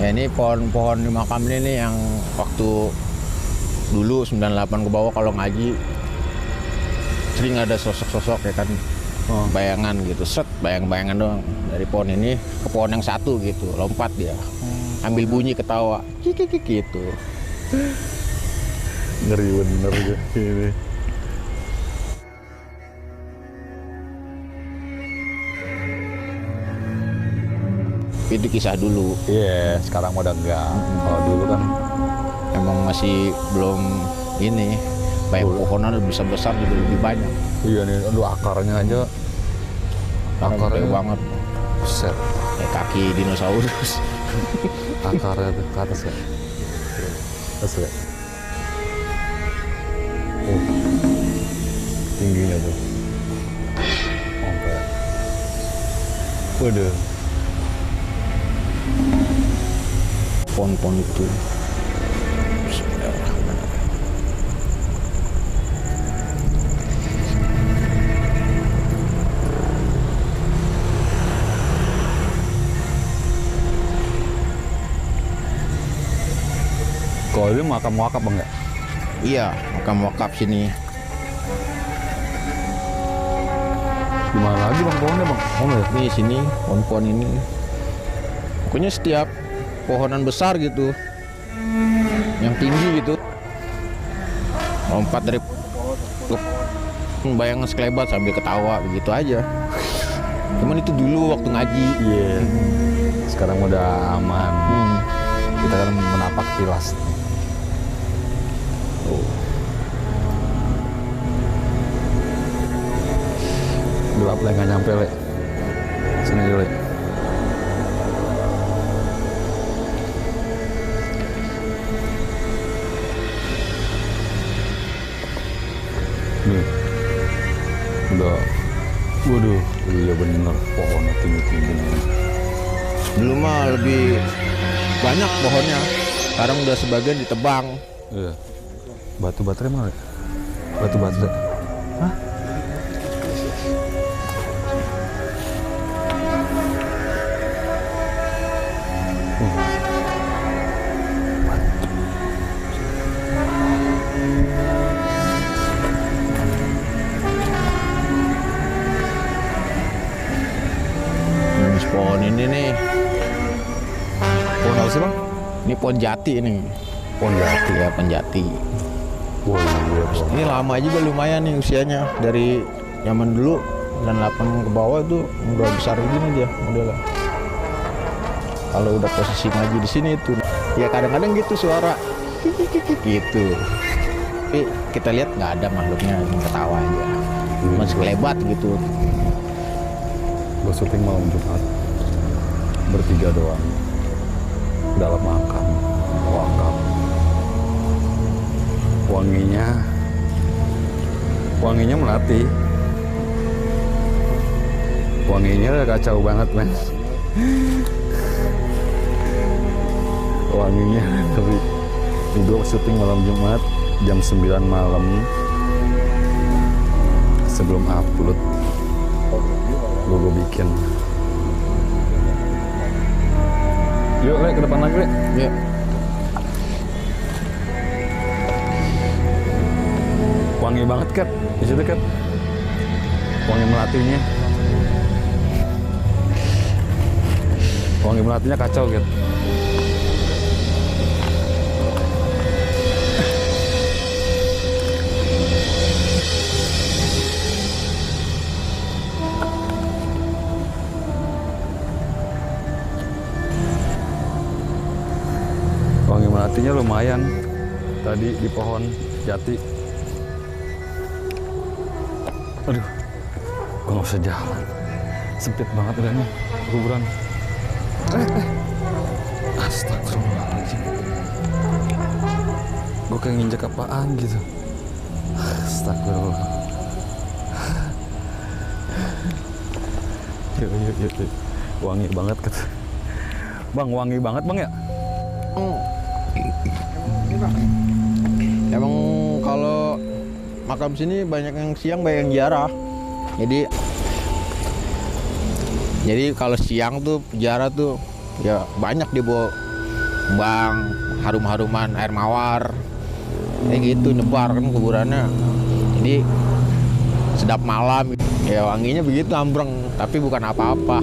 Ya ini pohon-pohon di makam ini nih yang waktu dulu 98 ke bawah kalau ngaji sering ada sosok-sosok ya kan, bayangan gitu, set bayang-bayangan doang dari pohon ini ke pohon yang satu gitu, lompat dia, ambil bunyi ketawa, kiki gitu. Ngeri bener ya ini. Itu kisah dulu. Iya, sekarang udah enggak. Kalau dulu kan Emang masih belum ini, bayang pohonan lebih besar juga lebih banyak. iya nih, aduh akarnya aja. Akarnya gede banget. Set, Kayak kaki dinosaurus. akarnya tuh ke atas ya. Atas ya. Oh, tingginya tuh. Sampai. Waduh. Pohon-pohon itu. Kalau ini makam wakaf bang ya? Iya, makam wakaf sini. Di mana lagi bang pohonnya bang? Oh ya? Ini sini, pohon-pohon ini. Pokoknya setiap pohonan besar gitu, yang tinggi gitu, lompat dari bayangan sekelebat sambil ketawa begitu aja. Cuman itu dulu waktu ngaji. Iya. Sekarang udah aman. Kita kan menapak tilas. Gelap lah nggak nyampe le. Sini dulu. Le. Nih. Udah. Waduh, iya bener pohonnya tinggi-tinggi. Dulu mah lebih banyak pohonnya. Sekarang udah sebagian ditebang. Iya. Batu baterai mana? Le? Batu baterai. Hah? Pohon ini nih, Pohon apa sih bang? ini pohon jati ini. Pohon jati. Ya, pohon jati. Wah, iya bang. Ini lama juga lumayan nih usianya, dari zaman dulu dan 8 ke bawah itu udah besar begini dia modelnya. Kalau udah posisi ngaji di sini itu, ya kadang-kadang gitu suara gitu. Tapi kita lihat nggak ada makhluknya, cuma ketawa aja, masih kelebat gitu. Gue syuting malam Jumat bertiga doang dalam makam wakaf. Wanginya melati. Wanginya udah kacau banget men. Wanginya tapi gue syuting malam Jumat jam 9 malam sebelum upload gue bikin. Yuk Le, ke depan lagi Le. Ya. Wangi banget Kat, di situ Kat. Wangi melatinya. Wangi melatinya kacau Kat. Wangi melatinya lumayan tadi di pohon jati. Aduh, gue nggak bisa jalan, sempit banget udah nih kuburan. Astagfirullahaladzim, gue kayak nginjek apaan gitu. Astagfirullah. Yuk. Wangi banget kata bang, wangi banget bang ya. Emang kalau makam sini banyak yang siang, banyak yang ziarah. Jadi kalau siang tuh ziarah tuh ya banyak dia bawa kembang, harum-haruman air mawar, kayak gitu nyebar kan kuburannya. Jadi sedap malam, ya wanginya begitu ambreng, tapi bukan apa-apa.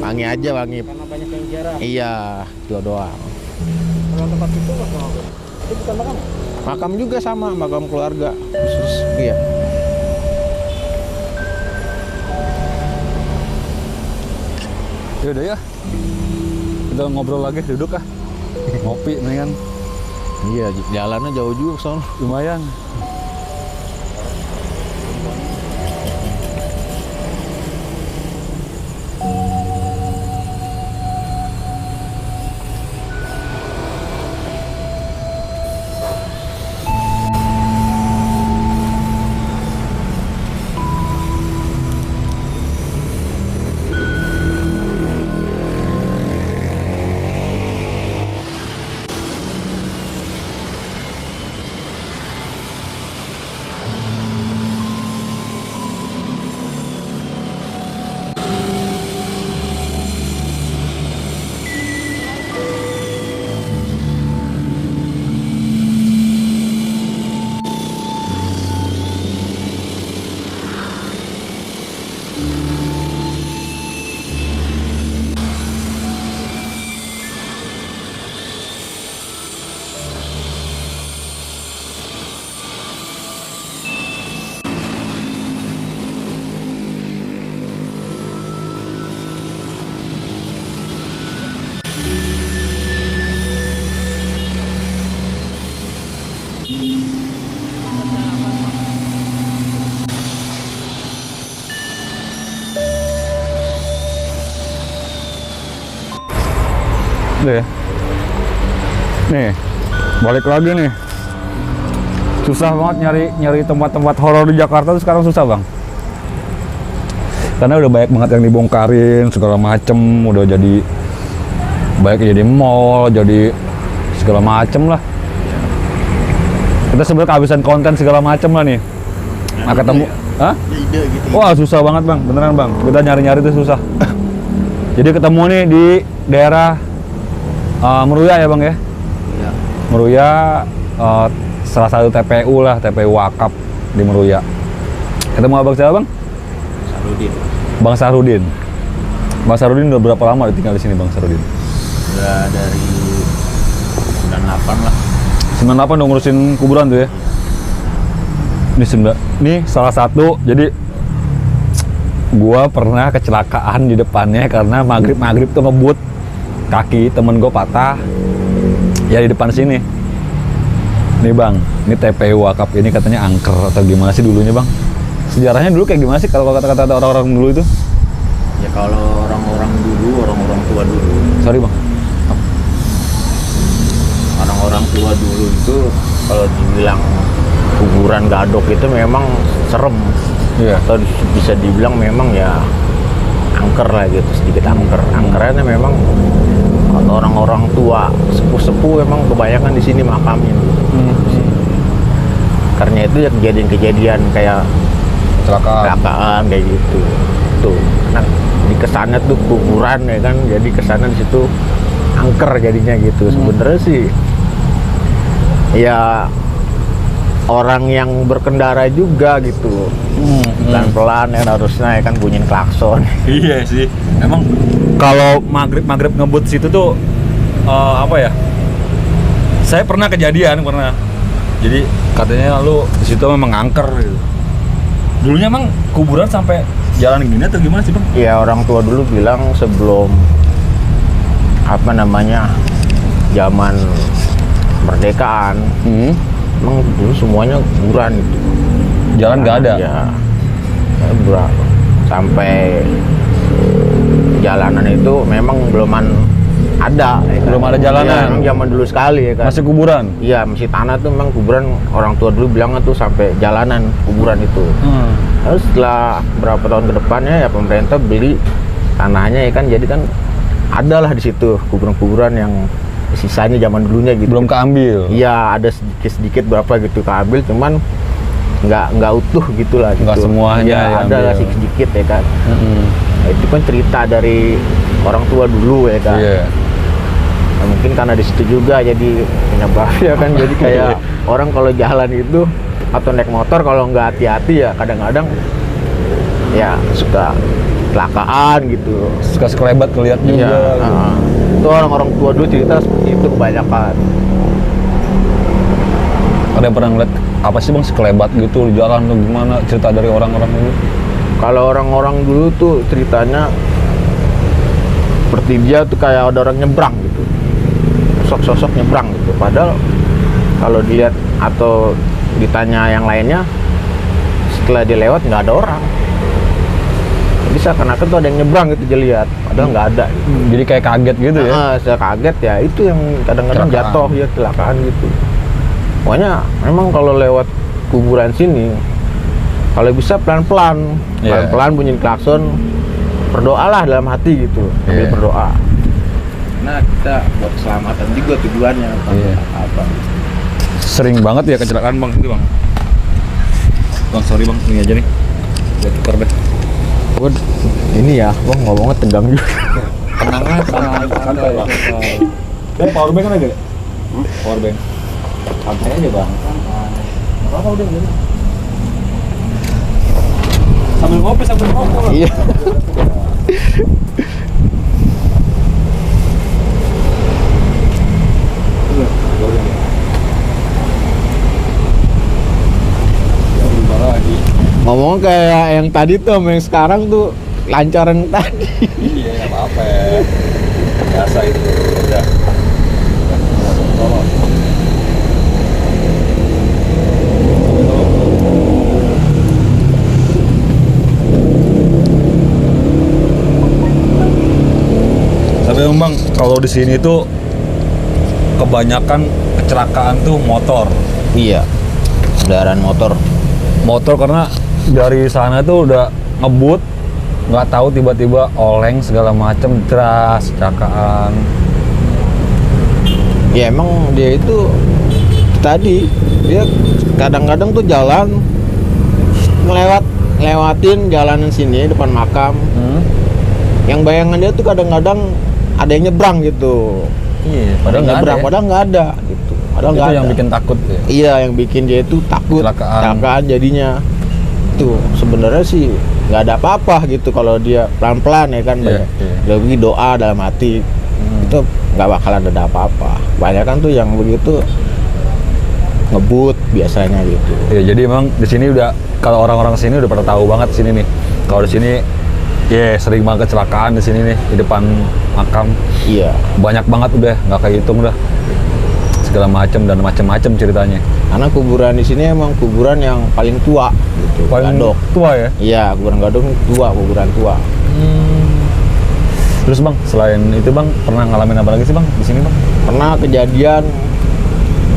Wangi aja wangi. Karena banyak yang jarang. Iya, itu doang. Kalau tempat itu bukan makam. Makam juga sama, makam keluarga khusus. Iya. Ya udah ya. Kita ngobrol lagi, duduk ah. Ngopi mendingan. Iya, jalannya jauh juga son. Lumayan. Udah ya. Nih, balik lagi nih. Susah banget nyari tempat-tempat horor di Jakarta tuh sekarang susah, Bang. Karena udah banyak banget yang dibongkarin segala macem, udah jadi banyak jadi mall, jadi segala macem lah. Kita sebenarnya kehabisan konten segala macem lah nih. Nah, ketemu, hah? Ide gitu. Wah, susah banget, Bang. Beneran, Bang. Kita nyari-nyari tuh susah. Jadi ketemu nih di daerah Meruya ya, Bang ya? Iya. Meruya salah satu TPU lah, TPU Wakaf di Meruya. Ketemu abang siapa, Bang? Sarudin. Bang Sarudin. Bang Sarudin udah berapa lama tinggal di sini, Bang Sarudin? Udah dari 98 lah. 98 udah ngurusin kuburan tuh ya? Ini salah satu, jadi gua pernah kecelakaan di depannya karena maghrib tuh ngebut kaki temen gue patah ya di depan sini nih, Bang. Ini TPU Wakaf ini katanya angker atau gimana sih dulunya, Bang? Sejarahnya dulu kayak gimana sih kalau kata-kata orang-orang dulu itu? Ya kalau orang-orang tua dulu. Sorry, Bang. Orang-orang tua dulu itu kalau dibilang kuburan gadok itu memang serem. Iya. Atau bisa dibilang memang ya angker lah gitu, sedikit angker. Angkernya memang orang-orang tua sepuh-sepuh memang kebanyakan di sini makamin. Karena itu ya kejadian-kejadian kayak kecelakaan kayak gitu. Tuh, nah di kesannya tuh kuburan ya kan, jadi kesannya di situ angker jadinya gitu. Sebenarnya sih ya orang yang berkendara juga gitu. Pelan-pelan ya harusnya ya kan bunyiin klakson. Iya sih. Emang kalau maghrib ngebut situ tuh apa ya? Saya pernah kejadian. Jadi katanya lu di situ memang angker gitu. Dulunya emang kuburan sampai jalan gini atau gimana sih, Bang? Ya orang tua dulu bilang sebelum apa namanya zaman kemerdekaan, emang dulu semuanya kuburan gitu. Jalan nggak ada. Ya, sampai jalanan itu memang belum ada. Ya kan? Belum ada jalanan. Ya, memang zaman dulu sekali ya kan. Masih kuburan. Iya, masih tanah tuh memang kuburan. Orang tua dulu bilangnya tuh sampai jalanan kuburan itu. Terus setelah berapa tahun ke depannya ya pemerintah beli tanahnya ya kan, jadi kan adalah di situ kuburan-kuburan yang sisanya zaman dulunya gitu. Belum keambil. Iya, ada sedikit berapa gitu keambil, cuman nggak utuh gitulah gitu. Nggak semuanya ya, yang ada ambil. sedikit ya kan. Nah, itu kan cerita dari orang tua dulu ya kan. Iya. Nah, mungkin karena di situ juga jadi penyebab ya kan, jadi kayak orang kalau jalan itu atau naik motor kalau nggak hati-hati ya kadang-kadang ya suka kecelakaan gitu. Suka sekelebat kelihat juga. Iya, gitu. itu orang-orang tua dulu cerita seperti itu kebanyakan. Ada yang pernah ngeliat apa sih bang sekelebat gitu di jalan tuh gimana cerita dari orang-orang dulu? Kalau orang-orang dulu tuh ceritanya seperti dia tuh kayak ada orang nyebrang gitu, sosok nyebrang gitu. Padahal kalau dilihat atau ditanya yang lainnya, setelah dia lewat nggak ada orang. Jadi seakan-akan tuh ada yang nyebrang gitu dia lihat, padahal nggak ada. Gitu. Jadi kayak kaget gitu ya? Saya kaget ya, itu yang kadang-kadang Kecelakaan. jatuh ya, kecelakaan gitu. Pokoknya memang kalau lewat kuburan sini, kalau bisa pelan-pelan, Iya. pelan-pelan bunyiin klakson, berdoalah dalam hati gitu, sambil Iya. berdoa. Nah kita buat keselamatan juga tujuannya, Iya. apa? Sering banget ya kecelakaan bang itu bang. Bang sorry bang, ini aja nih. Udah tukar deh. Ini ya, bang ngomongnya tegang juga. Tenang aja, santai bang. Power bank kan ada? Power bank. Santai aja bang. Apa udah gitu. Sambil ngopi sambil ngomong. Iya. Ngomong kayak yang tadi tuh sama yang sekarang tuh lancaran tadi. Iya, nggak apa-apa ya. Biasa itu, udah. Tapi memang kalau di sini tuh kebanyakan kecelakaan tuh motor. Iya. Kendaraan motor. Motor karena dari sana tuh udah ngebut, nggak tahu tiba-tiba oleng segala macem, deras, kecelakaan. Ya emang dia itu tadi dia kadang-kadang tuh jalan ngelewatin jalanan sini depan makam. Yang bayangan dia tuh kadang-kadang ada yang nyebrang gitu. Iya, Ada padahal yang nggak ada. nyebrang, Ya. padahal nggak ada gitu. Padahal Itu nggak yang ada. bikin takut ya. Iya, yang bikin dia itu takut Kecelakaan. jadinya. Tuh sebenarnya sih nggak ada apa-apa gitu kalau dia pelan-pelan ya kan, Iya, banyak iya. lebih doa dalam hati itu nggak bakalan ada apa-apa. Banyak kan tuh yang begitu ngebut biasanya gitu. Ya, jadi emang di sini udah kalau orang-orang sini udah pada tahu banget sini nih. Kalau di sini ya sering banget kecelakaan di sini nih di depan makam. Iya, Banyak banget udah nggak kehitung dah. Segala macem dan macem-macem ceritanya. karena kuburan di sini emang kuburan yang paling tua gitu. Gadok. tua ya. Iya, kuburan Gadok tua, kuburan tua. Terus bang, selain itu bang pernah ngalamin apa lagi sih bang di sini bang? Pernah kejadian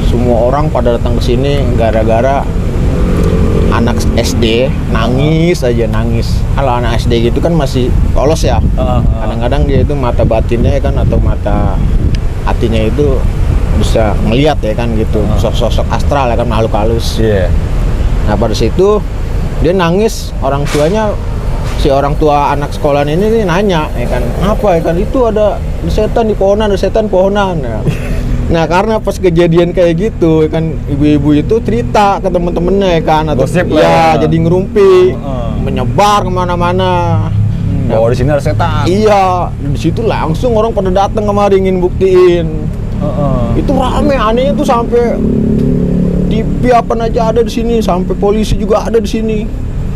semua orang pada datang ke sini gara-gara anak SD nangis aja nangis. Kalau anak SD gitu kan masih polos ya. Kadang-kadang dia itu mata batinnya ya kan atau mata hatinya itu bisa ngelihat ya kan gitu. Sosok astral ya kan, makhluk halus. Iya. Nah pada situ dia nangis, orang tuanya si orang tua anak sekolahan ini nih nanya ya kan, apa ya kan, itu ada setan di pohonan, ada setan pohonan ya. Nah karena pas kejadian kayak gitu ya kan, ibu-ibu itu cerita ke temen-temennya ya kan, atau Gosip lah ya ya. jadi ngerumpi, menyebar kemana-mana. Bahwa di sini ada setan. Iya, di situ langsung orang pada datang kemari ingin buktiin. Itu rame, anehnya tuh sampai TV apa aja ada di sini, sampai polisi juga ada di sini,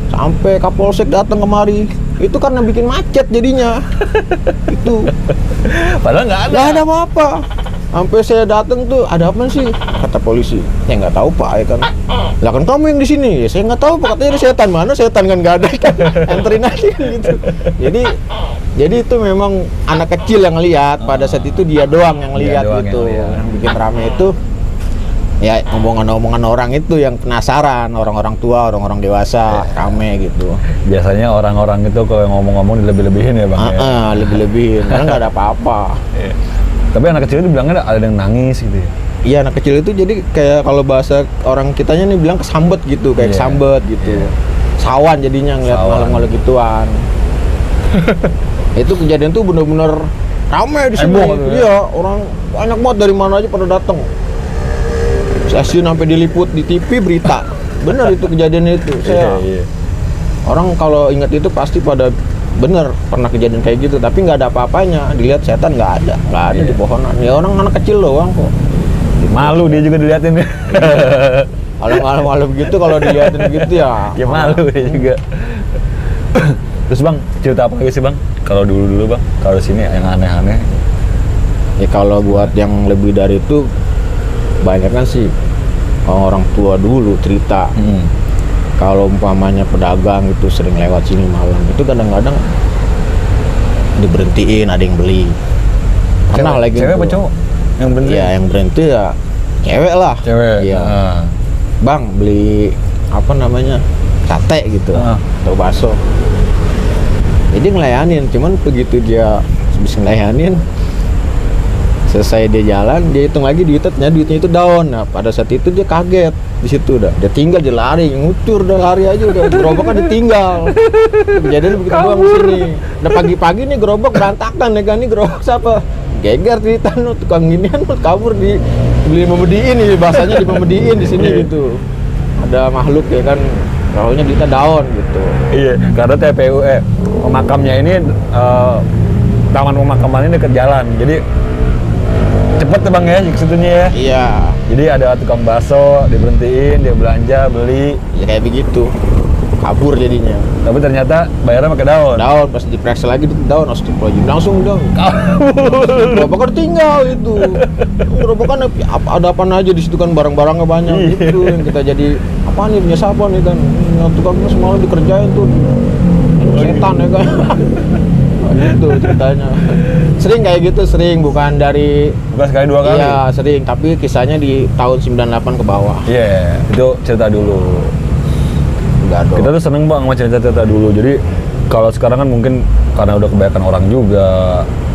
sampai Kapolsek datang kemari. Itu karena bikin macet jadinya. Itu Padahal nggak ada. nggak ada apa-apa. Sampai saya datang tuh, ada apa sih? Kata polisi, ya nggak tahu pak, ya kan. Lah kan kamu yang di sini, ya saya nggak tahu pak. Katanya ada setan, mana setan kan nggak ada. Enterin aja gitu. Jadi itu memang anak kecil yang lihat. Pada saat itu dia doang yang lihat doang gitu. yang lihat. Yang bikin rame itu ya omongan-omongan orang itu yang penasaran, orang-orang tua, orang-orang dewasa, rame gitu. Biasanya orang-orang itu kalau ngomong-ngomong lebih-lebihin ya bang. Ya? Lebih-lebihin, karena nggak ada apa-apa. Tapi anak kecil itu bilangnya ada yang nangis gitu ya. Iya, anak kecil itu jadi kayak kalau bahasa orang kitanya nih bilang kesambet gitu, kayak Iya. kesambet gitu. Iya. Sawan jadinya ngeliat Sawan. malam-malam gituan. Itu kejadian tuh bener-bener Ramai di sini. Heboh tuh ya? Iya, orang banyak banget dari mana aja pada datang. Stasiun sampai diliput di TV berita. Bener itu kejadian itu. Saya Iya. orang kalau ingat itu pasti pada bener pernah kejadian kayak gitu, tapi nggak ada apa-apanya. Dilihat setan nggak ada Iya. di pohonan. Ya orang anak kecil doang kok. Malu dia juga diliatin. Kalau malam-malam gitu kalau dilihatin gitu ya. Ya malu dia juga. Terus bang, cerita apa lagi sih bang? Kalau dulu bang, kalau di sini yang aneh-aneh. Ya kalau buat yang lebih dari itu banyak kan sih orang tua dulu cerita. Kalau umpamanya pedagang itu sering lewat sini malam, itu kadang-kadang diberhentiin, ada yang beli. Pernah lagi Cewek apa tuh. cowok? Yang berhenti? Ya yang berhenti ya cewek lah. Cewek. Iya. Ah. Bang beli apa namanya sate gitu atau bakso. Jadi ngelayanin, cuman begitu dia habis ngelayanin, selesai dia jalan, dia hitung lagi duitnya itu down. Nah pada saat itu dia kaget di situ udah, dia tinggal dia lari, ngucur udah lari aja udah, gerobak kan ditinggal. Kejadian begitu doang di sini. Udah pagi-pagi nih gerobak berantakan ya kan, nih gerobak siapa? Geger cerita nu tukang ginian kabur di beli memediin nih bahasanya di memediin di sini gitu. Ada makhluk ya kan, rohnya kita down gitu. Iya, karena TPU pemakamnya ini taman pemakaman ini dekat jalan. Jadi cepet tuh bang ya ke situnya ya. Iya, Jadi ada tukang bakso, diberhentiin, dia belanja, beli. ya kayak begitu. Kabur jadinya. Tapi ternyata bayarnya pakai daun. Daun pas diperiksa lagi itu daun, astagfirullahaladzim langsung down. Gerobak tinggal itu. Gerobak kan ada apa aja di situ kan, barang-barangnya banyak gitu. Yang kita jadi apa nih punya siapa nih kan? Yang tukangnya semalam dikerjain tuh. Setan ya kan. Gitu ceritanya. Sering kayak gitu, sering bukan dari Bukan sekali dua kali. Iya, sering, tapi kisahnya di tahun 98 ke bawah. Iya, itu cerita dulu. Enggak dong. Kita tuh seneng bang sama cerita-cerita dulu. Jadi kalau sekarang kan mungkin karena udah kebanyakan orang juga,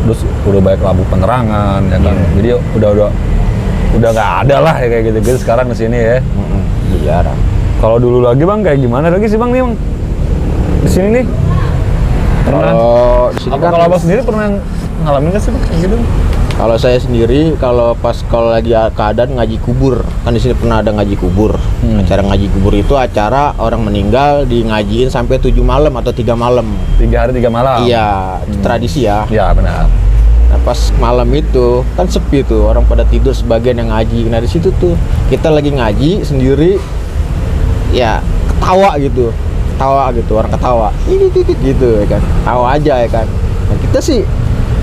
terus udah banyak lampu penerangan, ya kan. Jadi udah nggak ada lah ya kayak gitu-gitu sekarang di sini ya. Jarang. Kalau dulu lagi bang kayak gimana lagi sih bang nih bang? Di sini nih. Pernah? Kalau di sini Apa kan kalau abang sendiri pernah ngalamin nggak sih bang kayak gitu? kalau saya sendiri kalau lagi keadaan ngaji kubur, kan di sini pernah ada ngaji kubur. Acara ngaji kubur itu acara orang meninggal di ngajiin sampai 7 malam atau 3 malam. 3 hari 3 malam. Iya, itu tradisi ya. Iya benar. Nah, pas malam itu kan sepi tuh, orang pada tidur sebagian yang ngaji. Nah, di situ tuh kita lagi ngaji sendiri ya ketawa gitu. Orang ketawa. Gitu ya kan. Tawa aja ya kan. Nah, kita sih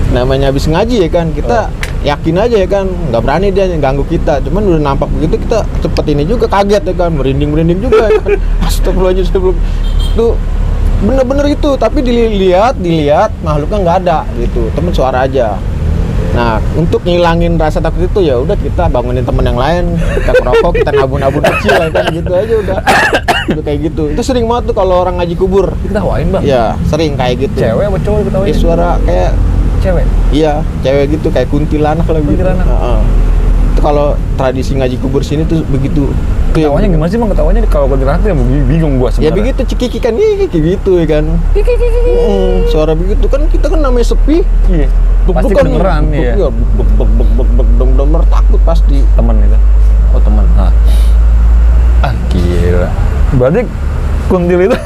namanya habis ngaji ya kan, kita yakin aja ya kan, nggak berani dia ganggu kita. Cuman udah nampak begitu kita cepet ini juga kaget ya kan, merinding juga ya kan. Astagfirullahaladzim, sebelum tuh bener-bener itu, tapi dilihat makhluknya nggak ada gitu, temen suara aja. Nah untuk ngilangin rasa takut itu ya udah kita bangunin temen yang lain, kita ngerokok, kita nabun-nabun kecil ya kan, gitu aja udah kayak gitu. Itu sering banget tuh kalau orang ngaji kubur. Diketawain bang? Ya sering kayak gitu. Cewek apa cowok diketawain? Suara kayak cewek? iya, cewek gitu, kayak kuntilanak lah gitu. Kuntilanak? Itu kalau tradisi ngaji kubur sini tuh begitu. Ketawanya gimana sih bang? Ketawanya kalau kuntilanak tuh yang bingung gua Ya sebenarnya. begitu, cekikikan gitu ya kan. Suara begitu kan, kita kan namanya sepi. Iya. Pasti kedengeran ya. Iya, bener takut pasti. Temen itu. Oh teman. Nah. Gila. Berarti kuntil itu.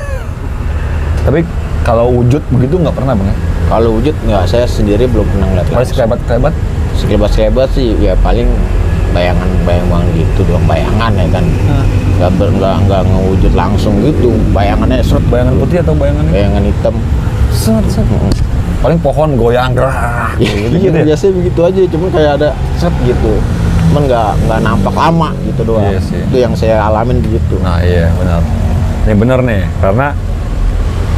Tapi kalau wujud begitu nggak pernah bang ya? Kalau wujud nggak, saya sendiri belum pernah ngeliat. Paling sekelebat-kelebat. Sekelebat sih ya paling bayangan gitu doang, bayangan ya kan. Nggak ngewujud langsung gitu, bayangannya seret. Bayangan putih atau Bayangan hitam. Set. Paling pohon goyang gerak. Iya, biasanya begitu aja, cuman kayak ada seret gitu. Cuman nggak nampak lama gitu doang. Iya sih. Itu yang saya alamin begitu. Nah iya benar. Ini benar nih, karena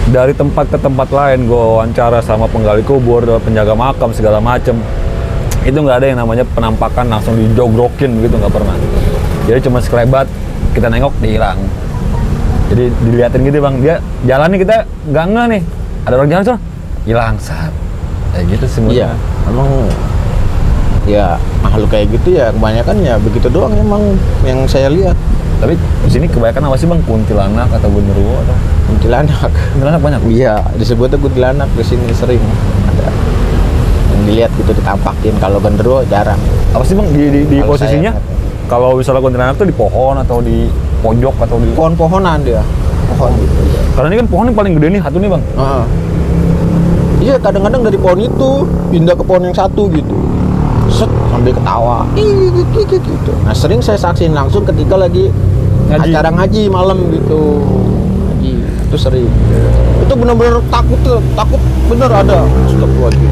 dari tempat ke tempat lain gue wawancara sama penggali kubur, penjaga makam segala macem, itu nggak ada yang namanya penampakan langsung dijogrokin begitu, nggak pernah. Jadi cuma sekelebat, kita nengok dia hilang. Jadi diliatin gitu bang, dia jalan nih kita nggak nih, ada orang jalan sono hilang saat, kayak gitu sih. Iya, emang ya makhluk kayak gitu ya kebanyakan ya begitu doang emang yang saya lihat. Tapi di sini kebanyakan apa sih bang? Kuntilanak atau genderuwo atau? Kuntilanak. Kuntilanak banyak. Iya, disebutnya kuntilanak di sini sering ada. Yang dilihat gitu, ditampakin. Kalau genderuwo jarang. Apa sih bang di Kalau posisinya? saya- Kalau misalnya kuntilanak tuh di pohon atau di pojok atau di Pohon-pohonan dia, pohon gitu. karena ini kan pohon yang paling gede nih satu nih bang. Heeh. Iya, kadang-kadang dari pohon itu pindah ke pohon yang satu gitu. Set, sambil ketawa. Gitu. Nah, sering saya saksiin langsung ketika lagi Ngaji. acara ngaji malam gitu. Ngaji itu sering. Itu benar-benar takut bener ada. Astagfirullahaladzim.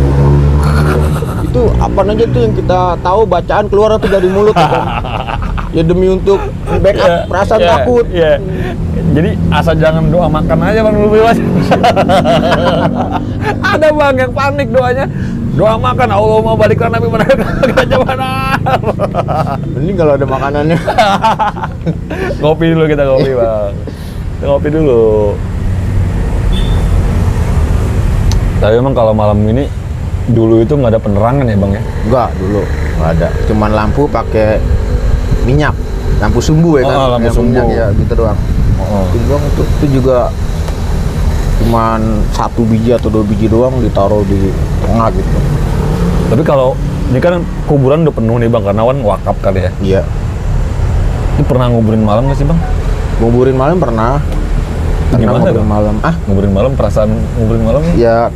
Itu apa aja tuh yang kita tahu bacaan keluar tuh dari mulut ya kan? Ya demi untuk backup perasaan takut. Iya. Jadi asal jangan doa makan aja bang dulu bebas. Ada bang yang panik doanya. Doa makan, Allah mau balikkan Nabi mana aja mana. Mending kalau ada makanannya. Ngopi dulu kita ngopi bang. Kita ngopi dulu. Tapi emang kalau malam ini dulu itu nggak ada penerangan ya bang ya? Enggak, dulu nggak ada. Cuman lampu pakai minyak, lampu sumbu ya kan? Oh, lampu Yang sumbu. minyak, ya gitu doang. Oh. Itu doang itu juga cuman 1 biji atau 2 biji doang ditaruh di tengah gitu. Tapi kalau ini kan kuburan udah penuh nih bang, karena kan wakaf kali ya. Iya. Ini pernah nguburin malam nggak sih bang? Nguburin malam pernah. Gimana nguburin tuh? malam. Nguburin malam, perasaan nguburin malam? Ya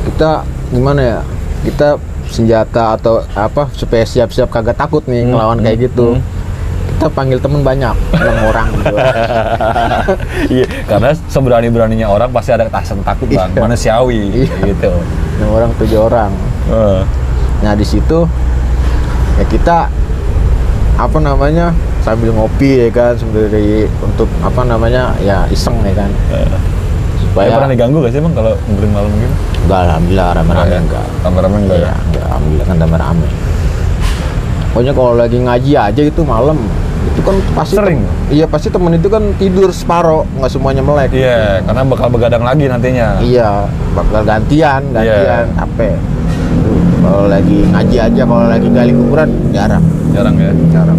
kita gimana ya? Kita senjata atau apa supaya siap-siap kagak takut nih ngelawan kayak gitu. Kita panggil temen banyak, 6 orang gitu. Iya, karena seberani-beraninya orang pasti ada ketakutan takut bang, Iya. manusiawi Iya. gitu. 6 orang, 7 orang. Nah di situ ya kita apa namanya sambil ngopi ya kan, sendiri untuk apa namanya ya iseng ya kan. Supaya Supaya pernah diganggu gak sih bang kalau nguburin malam gitu? enggak, alhamdulillah rame-rame Enggak ya? enggak. Rame-rame enggak ya? Enggak, alhamdulillah kan rame-rame. Pokoknya kalau lagi ngaji aja itu malam itu kan pasti Sering? Iya pasti temen itu kan tidur separo, nggak semuanya melek. Iya, karena bakal begadang lagi nantinya. Iya, bakal gantian Iya. capek. Kalau lagi ngaji aja, kalau lagi gali kuburan jarang. Jarang ya. Jarang.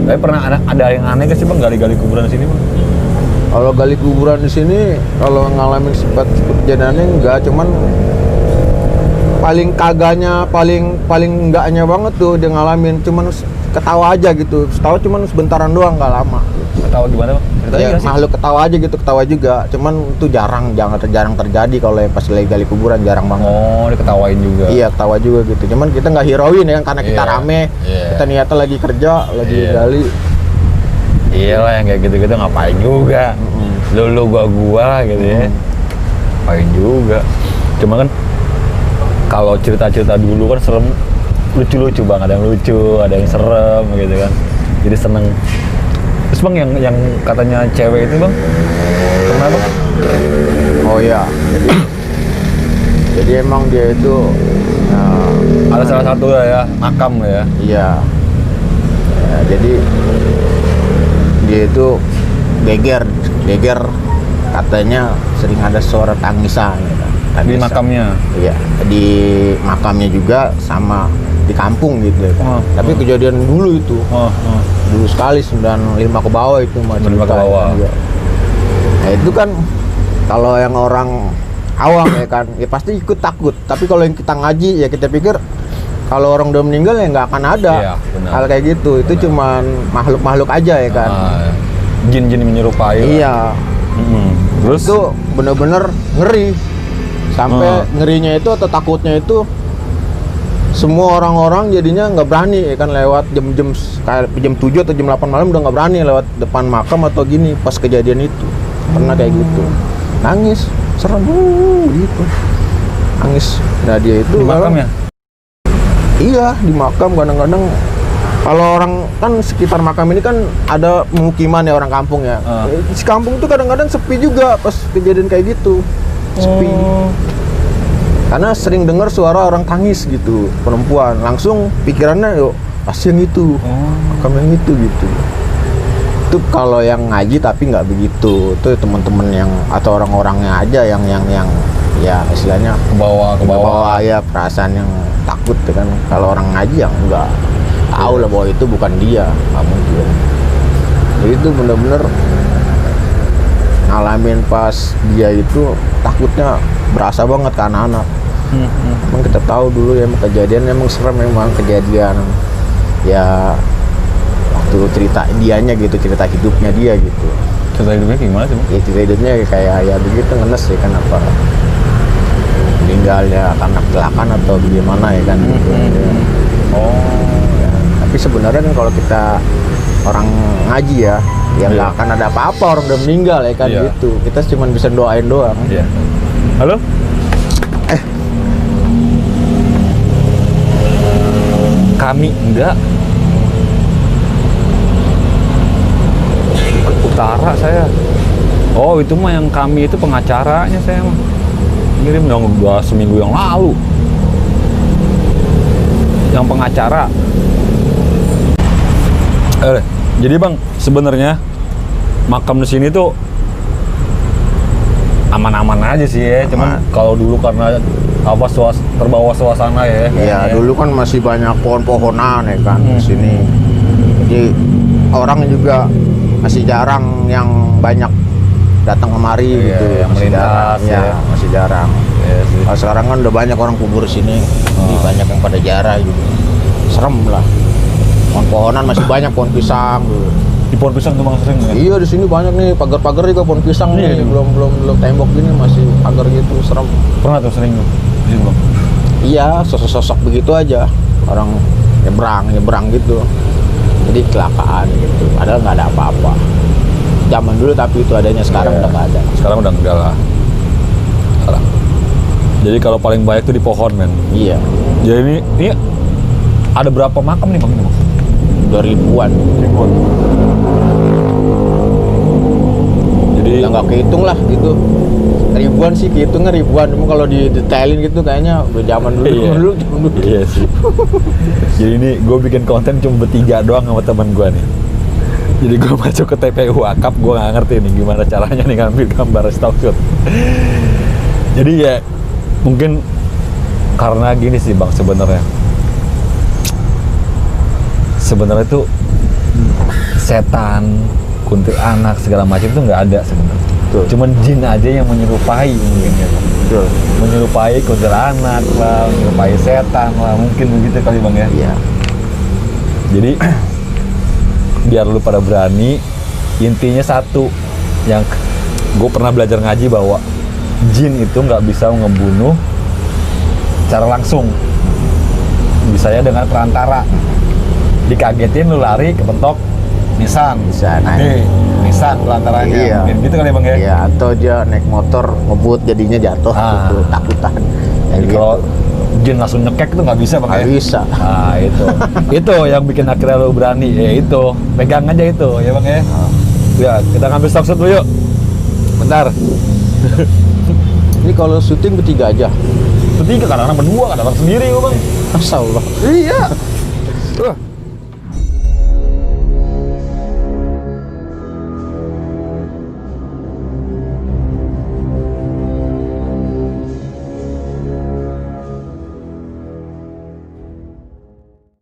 Tapi pernah ada yang aneh gak sih bang gali-gali kuburan di sini bang? Kalau gali kuburan di sini, kalau ngalamin sifat kejadiannya enggak, cuman paling kagaknya, paling enggaknya banget tuh dia ngalamin, cuman ketawa aja gitu. Ketawa cuman sebentaran doang, nggak lama. Tahu gimana bang? Ceritanya Ya, gak sih? makhluk ketawa aja gitu, ketawa juga. Cuman itu jarang terjadi kalau yang pas lagi gali kuburan, jarang banget. Oh, diketawain juga. Iya, ketawa juga gitu. Cuman kita nggak hirauin ya kan, karena kita Iya. rame. Iya. Kita niatnya lagi kerja, lagi Iya. gali. Iyalah yang kayak gitu-gitu ngapain juga. Lu gua gitu ya. Ngapain juga. Cuma kan kalau cerita-cerita dulu kan serem, lucu-lucu bang, ada yang lucu, ada yang serem gitu kan. Jadi seneng. Terus bang yang katanya cewek itu bang, pernah bang? Oh iya. Jadi emang dia itu Ada salah satu ya makam ya. iya. Ya, jadi dia itu geger katanya sering ada suara tangisan gitu. Di Tangisan. makamnya. Iya, di makamnya juga sama di kampung gitu ya kan. Oh, Tapi oh. kejadian dulu itu. Oh. Dulu sekali 95 ke bawah itu mah 95 ke bawah. Iya. Nah itu kan kalau yang orang awam ya kan ya pasti ikut takut, tapi kalau yang kita ngaji ya kita pikir kalau orang udah meninggal ya nggak akan ada Iya, benar. hal kayak gitu. Itu cuman makhluk-makhluk aja ya kan. Jin-jin menyerupai. lah. Iya, Terus itu bener-bener ngeri sampai ngerinya itu atau takutnya itu semua orang-orang jadinya nggak berani ya kan, lewat jam-jam kayak jam 7 atau jam 8 malam udah nggak berani lewat depan makam atau gini pas kejadian itu. Pernah kayak gitu, nangis serem gitu, nangis. Nah dia itu di makam kalau- ya? Iya, di makam kadang-kadang kalau orang kan sekitar makam ini kan ada pemukiman ya orang kampung ya. Di kampung tuh kadang-kadang sepi juga pas kejadian kayak gitu. Sepi. Karena sering dengar suara orang tangis gitu, perempuan. Langsung pikirannya yuk pasti yang itu. Makam yang itu gitu. Itu kalau yang ngaji tapi nggak begitu. Itu teman-teman yang atau orang-orangnya aja yang ya istilahnya Ke bawah. bawa ya perasaan yang takut ya kan. Kalau orang ngaji yang enggak tahu lah bahwa itu bukan dia, nggak mungkin. Jadi itu bener-bener ngalamin pas dia itu takutnya berasa banget ke anak-anak. Emang kita tahu dulu ya emang kejadian emang serem, memang kejadian ya waktu cerita dianya gitu, cerita hidupnya dia gitu. Cerita hidupnya gimana sih, Bang? Ya cerita hidupnya kayak ya begitu, ngenes ya kan, apa meninggal ya karena kecelakaan atau bagaimana ya kan gitu. Ya. Ya. Tapi sebenarnya kan kalau kita orang ngaji ya nggak akan ada apa-apa, orang udah meninggal ya kan gitu. Kita cuma bisa doain doang. Iya. Halo? Kami enggak. Ke utara saya. Oh, itu mah yang kami itu pengacaranya saya mah. Ngirim dong udah seminggu yang lalu. Yang pengacara. Jadi Bang, sebenarnya makam di sini tuh aman-aman aja sih ya. Cuman kalau dulu karena apa terbawa suasana ya. Iya, dulu kan masih banyak pohon-pohonan ya kan di sini. Jadi orang juga masih jarang yang banyak datang kemari gitu. Yang masih melintas jarang. Ya, masih jarang. Kalau sekarang kan udah banyak orang kubur sini. Jadi banyak yang pada jarah gitu. Serem lah. Pohon-pohonan masih banyak, pohon pisang dulu. Di pohon pisang tuh Bang sering ya? Iya, di sini banyak nih, pagar-pagar juga pohon pisang nih. Belum tembok gini masih pagar gitu, serem. Pernah tuh sering tuh di situ Bang? Iya, sosok-sosok begitu aja. Orang nyebrang gitu. Jadi kecelakaan gitu. Padahal nggak ada apa-apa. Zaman dulu tapi itu adanya, sekarang udah nggak ada. Sekarang udah enggak lah. Sekarang. Jadi kalau paling banyak tuh di pohon, men. Iya. Jadi ini ada berapa makam nih Bang ini, Bang? 2000-an. Jadi Ya nggak kehitung lah gitu. Ribuan sih, kehitungnya ribuan. Cuma kalau didetailin gitu kayaknya udah zaman dulu. Iya. dulu. Iya sih. Jadi ini gue bikin konten cuma bertiga doang sama teman gue nih. Jadi gue masuk ke TPU Akap, gue nggak ngerti nih gimana caranya nih ngambil gambar stock shot. Jadi ya mungkin karena gini sih Bang, sebenarnya tuh setan, kuntilanak segala macam itu nggak ada sebenarnya. Cuman jin aja yang menyerupai mungkin ya Bang. Betul. Menyerupai kuntilanak lah, menyerupai setan lah, mungkin begitu kali Bang ya. Iya. Jadi biar lu pada berani, intinya satu yang gue pernah belajar ngaji bahwa jin itu nggak bisa ngebunuh secara langsung, bisanya dengan perantara. Dikagetin lu lari kepentok nisan, nisan pelantarannya. Iya. Mungkin gitu kali Bang ya. Iya, atau dia naik motor ngebut jadinya jatuh gitu, takutan. Jadi kalau jin langsung nyekek itu nggak bisa Bang ya. Nggak bisa. Nah itu itu yang bikin akhirnya lu berani ya, itu pegang aja itu ya Bang ya. Ya kita ngambil stock shot dulu yuk, bentar. Ini kalau syuting bertiga aja. Bertiga, kadang-kadang berdua, kadang-kadang sendiri Bang. Masya Allah. Iya.